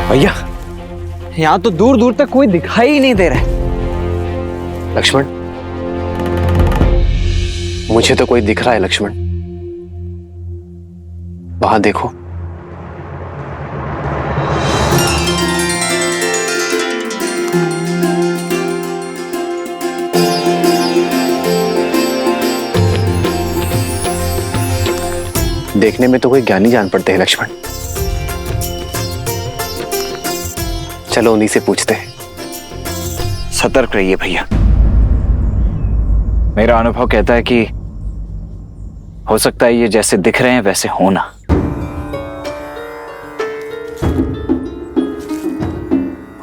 भैया, यहाँ तो दूर दूर तक कोई दिखाई ही नहीं दे रहा है। लक्ष्मण, मुझे तो कोई दिख रहा है लक्ष्मण। वहां देखो। देखने में तो कोई ज्ञानी जान पड़ते हैं लक्ष्मण। चलो उन्हीं से पूछते हैं। सतर्क रहिए भैया। मेरा अनुभव कहता है कि हो सकता है ये जैसे दिख रहे हैं वैसे होना।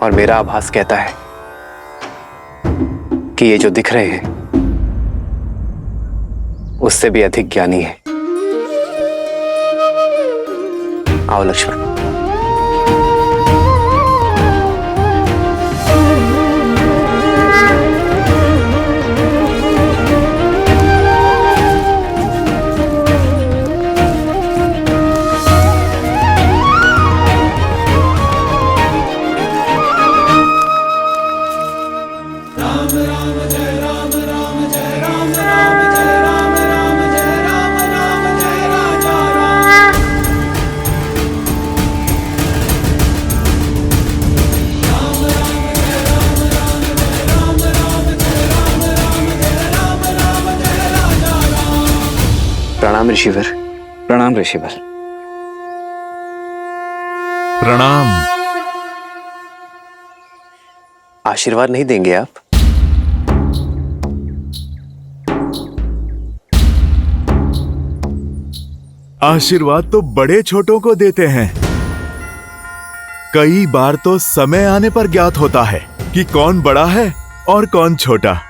और मेरा आभास कहता है कि ये जो दिख रहे हैं उससे भी अधिक ज्ञानी है। आओ लक्ष्मण। प्रणाम ऋषिवर। प्रणाम ऋषिवर। प्रणाम। आशीर्वाद नहीं देंगे आप? आशीर्वाद तो बड़े छोटों को देते हैं। कई बार तो समय आने पर ज्ञात होता है कि कौन बड़ा है और कौन छोटा,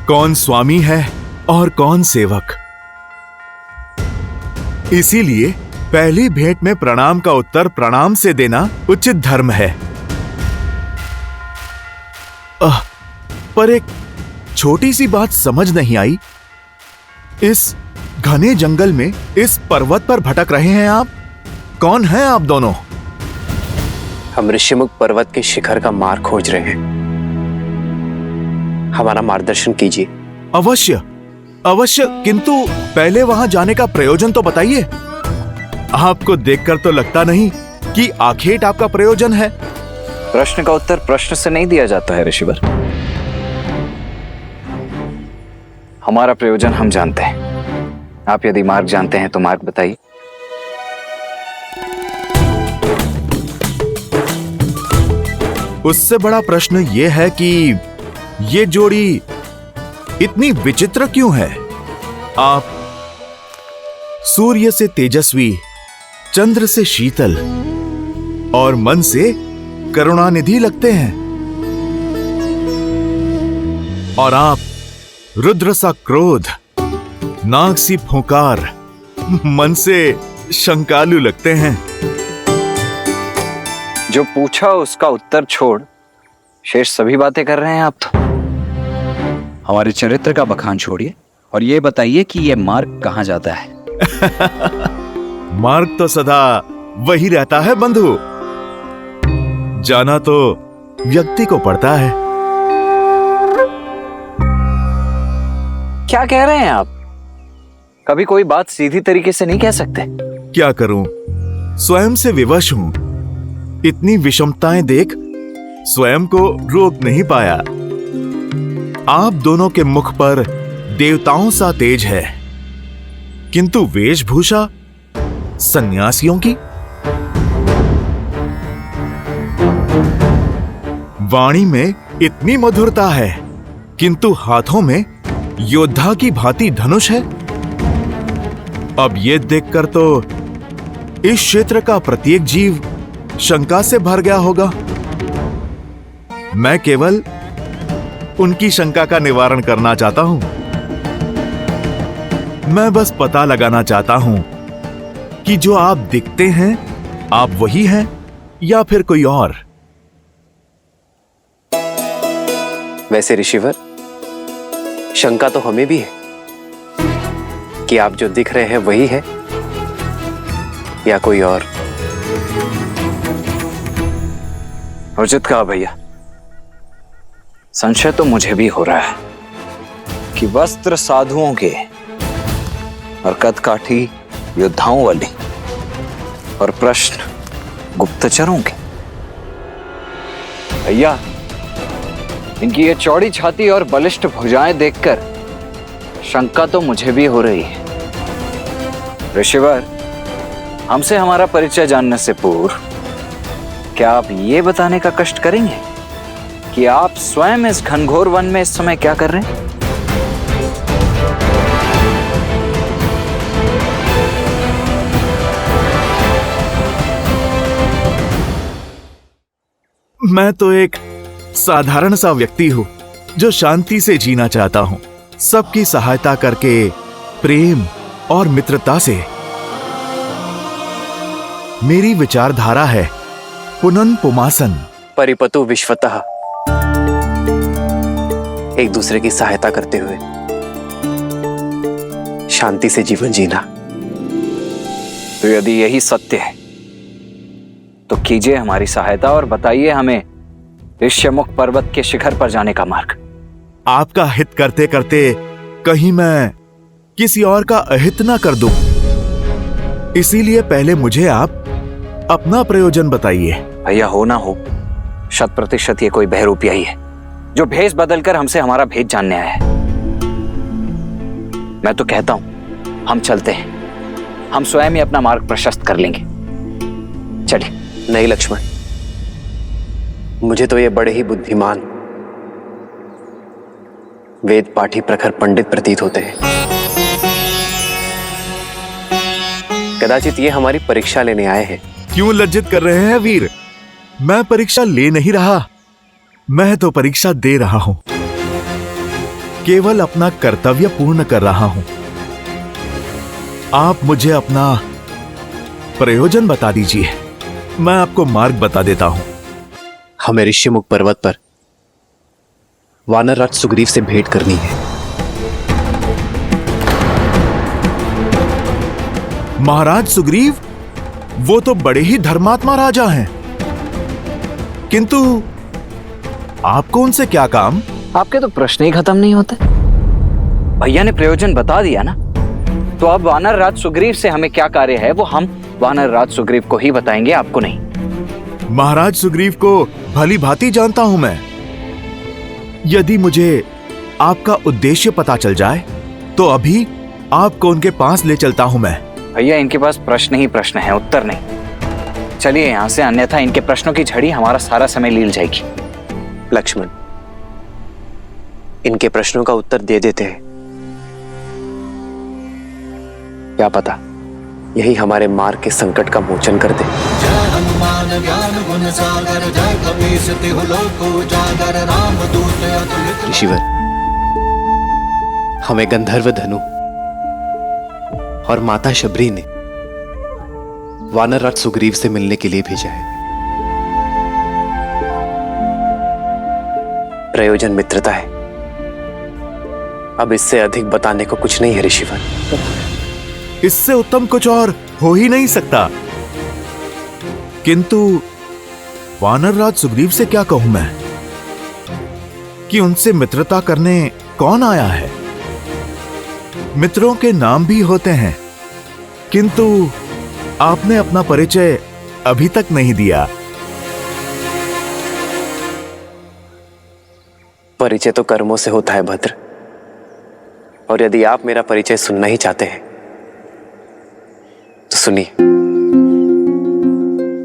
कौन स्वामी है और कौन सेवक। इसीलिए पहली भेंट में प्रणाम का उत्तर प्रणाम से देना उचित धर्म है। पर एक छोटी सी बात समझ नहीं आई। इस घने जंगल में इस पर्वत पर भटक रहे हैं आप। कौन हैं आप दोनों? हम ऋषिमुख पर्वत के शिखर का मार्ग खोज रहे हैं। हमारा मार्गदर्शन कीजिए। अवश्य अवश्य, किंतु पहले वहां जाने का प्रयोजन तो बताइए। आपको देखकर तो लगता नहीं कि आखेट आपका प्रयोजन है। प्रश्न का उत्तर प्रश्न से नहीं दिया जाता है ऋषिवर। हमारा प्रयोजन हम जानते हैं। आप यदि मार्ग जानते हैं तो मार्ग बताइए। उससे बड़ा प्रश्न यह है कि ये जोड़ी इतनी विचित्र क्यों है? आप सूर्य से तेजस्वी, चंद्र से शीतल और मन से करुणानिधि लगते हैं, और आप रुद्र सा क्रोध, नाग सी फुंकार, मन से शंकालु लगते हैं। जो पूछा उसका उत्तर छोड़ शेष सभी बातें कर रहे हैं आप तो। हमारे चरित्र का बखान छोड़िए और ये बताइए कि ये मार्ग कहां जाता है। मार्ग तो सदा वही रहता है बंधु। जाना तो व्यक्ति को पड़ता है। क्या कह रहे हैं आप? कभी कोई बात सीधी तरीके से नहीं कह सकते। क्या करूं, स्वयं से विवश हूं। इतनी विषमताएं देख स्वयं को रोक नहीं पाया। आप दोनों के मुख पर देवताओं सा तेज है, किंतु वेशभूषा सन्यासियों की। वाणी में इतनी मधुरता है, किंतु हाथों में योद्धा की भांति धनुष है। अब ये देखकर तो इस क्षेत्र का प्रत्येक जीव शंका से भर गया होगा। मैं केवल उनकी शंका का निवारण करना चाहता हूं। मैं बस पता लगाना चाहता हूं कि जो आप दिखते हैं, आप वही हैं या फिर कोई और। वैसे ऋषिवर, शंका तो हमें भी है कि आप जो दिख रहे हैं वही है या कोई और। उचित कहा भैया। संशय तो मुझे भी हो रहा है कि वस्त्र साधुओं के और कदकाठी योद्धाओं वाले और प्रश्न गुप्तचरों के। भैया, इनकी ये चौड़ी छाती और बलिष्ठ भुजाएं देखकर शंका तो मुझे भी हो रही है। ऋषिवर, हमसे हमारा परिचय जानने से पूर्व क्या आप ये बताने का कष्ट करेंगे कि आप स्वयं इस घनघोर वन में इस समय क्या कर रहे हैं? मैं तो एक साधारण सा व्यक्ति हूं जो शांति से जीना चाहता हूं, सबकी सहायता करके, प्रेम और मित्रता से। मेरी विचारधारा है पुनन पुमासन। परिपतु विश्वतः, एक दूसरे की सहायता करते हुए शांति से जीवन जीना। तो यदि यही सत्य है तो कीजिए हमारी सहायता और बताइए हमें ऋष्यमुख पर्वत के शिखर पर जाने का मार्ग। आपका हित करते करते कहीं मैं किसी और का अहित ना कर दूं, इसीलिए पहले मुझे आप अपना प्रयोजन बताइए। भैया, हो ना हो 100% ये कोई बहरूपिया ही है जो भेष बदलकर हमसे हमारा भेद जानने आया है। मैं तो कहता हूं हम चलते हैं, हम स्वयं ही अपना मार्ग प्रशस्त कर लेंगे। चलिए। नहीं लक्ष्मण, मुझे तो ये बड़े ही बुद्धिमान, वेद पाठी प्रखर पंडित प्रतीत होते हैं। कदाचित ये हमारी परीक्षा लेने आए हैं। क्यों लज्जित कर रहे हैं वीर? मैं परीक्षा ले नहीं रहा, मैं तो परीक्षा दे रहा हूं, केवल अपना कर्तव्य पूर्ण कर रहा हूं। आप मुझे अपना प्रयोजन बता दीजिए, मैं आपको मार्ग बता देता हूं। हमें ऋष्यमुख पर्वत पर वानरराज सुग्रीव से भेंट करनी है। महाराज सुग्रीव, वो तो बड़े ही धर्मात्मा राजा हैं, किंतु आपको उनसे क्या काम? आपके तो प्रश्न ही खत्म नहीं होते। भैया ने प्रयोजन बता दिया ना, तो अब वानर राज सुग्रीव से हमें क्या कार्य है वो हम वानर राज सुग्रीव को ही बताएंगे, आपको नहीं। महाराज सुग्रीव को भली भांति जानता हूं मैं। यदि मुझे आपका उद्देश्य पता चल जाए तो अभी आपको उनके पास ले चलता हूं मैं। भैया, इनके पास प्रश्न ही प्रश्न है, उत्तर नहीं। चलिए यहां से, अन्यथा इनके प्रश्नों की झड़ी हमारा सारा समय लील जाएगी। लक्ष्मण, इनके प्रश्नों का उत्तर दे देते हैं, क्या पता यही हमारे मार्ग के संकट का मोचन कर दे। जय हनुमान ज्ञान गुण सागर, जय कपीस तिहु लोक उजागर, रामदूत अतुलित। ऋषिवर, हमें गंधर्व धनु और माता शबरी ने वानरराज सुग्रीव से मिलने के लिए भेजा है। प्रयोजन मित्रता है, अब इससे अधिक बताने को कुछ नहीं है ऋषिवर। इससे उत्तम कुछ और हो ही नहीं सकता। किंतु वानरराज सुग्रीव से क्या कहूं मैं कि उनसे मित्रता करने कौन आया है? मित्रों के नाम भी होते हैं, किंतु आपने अपना परिचय अभी तक नहीं दिया। परिचय तो कर्मों से होता है भद्र, और यदि आप मेरा परिचय सुनना ही चाहते हैं तो सुनिए।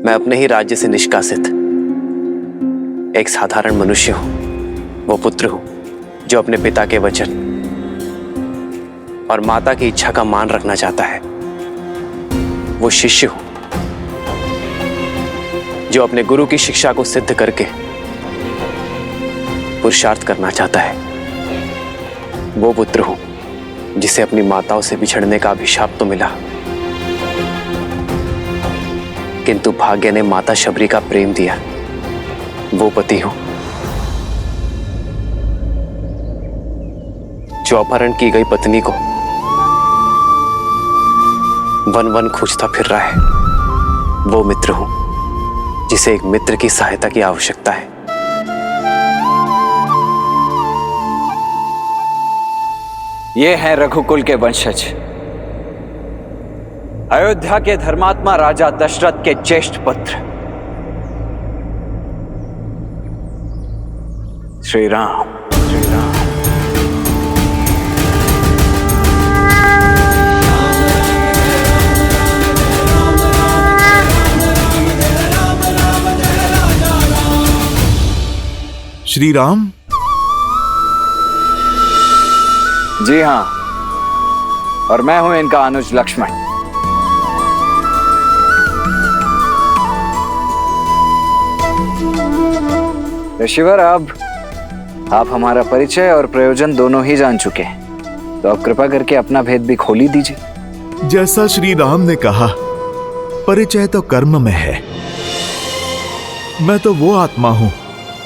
मैं अपने ही राज्य से निष्कासित एक साधारण मनुष्य हूं, वो पुत्र हूं जो अपने पिता के वचन और माता की इच्छा का मान रखना चाहता है। वो शिष्य हूं जो अपने गुरु की शिक्षा को सिद्ध करके पुरुषार्थ करना चाहता है। वो पुत्र हूं जिसे अपनी माताओं से बिछड़ने का अभिशाप तो मिला, किंतु भाग्य ने माता शबरी का प्रेम दिया। वो पति हूं जो अपहरण की गई पत्नी को वन वन खोजता फिर रहा है। वो मित्र हूं जिसे एक मित्र की सहायता की आवश्यकता है। ये हैं रघुकुल के वंशज, अयोध्या के धर्मात्मा राजा दशरथ के ज्येष्ठ पुत्र श्री राम। श्री राम। जी हां, और मैं हूं इनका अनुज लक्ष्मण। ऋषिवर, अब आप हमारा परिचय और प्रयोजन दोनों ही जान चुके हैं, तो अब कृपा करके अपना भेद भी खोल ही दीजिए। जैसा श्री राम ने कहा, परिचय तो कर्म में है। मैं तो वो आत्मा हूं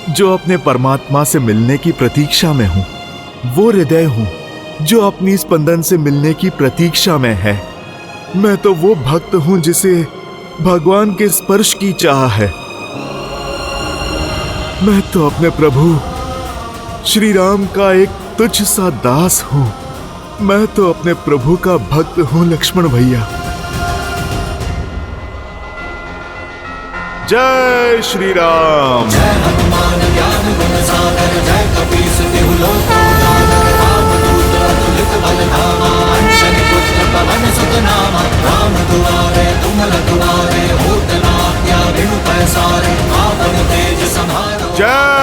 जो अपने परमात्मा से मिलने की प्रतीक्षा में हूं। वो हृदय हूं जो अपनी स्पंदन से मिलने की प्रतीक्षा में है। मैं तो वो भक्त हूं जिसे भगवान के स्पर्श की चाह है। मैं तो अपने प्रभु श्री राम का एक तुच्छ सा दास हूं। मैं तो अपने प्रभु का भक्त हूं लक्ष्मण भैया। जय श्री राम। जय हनुमान ज्ञान गुण सागर, जय कपीस तिहु लोक उजागर, रामदूत अतुलित बल धामा, अंजनी पुत्र पवन सुत नामा। राम दुआरे तुम रखवारे, होत न आज्ञा बिनु पैसारे, आपन तेज समारो। जय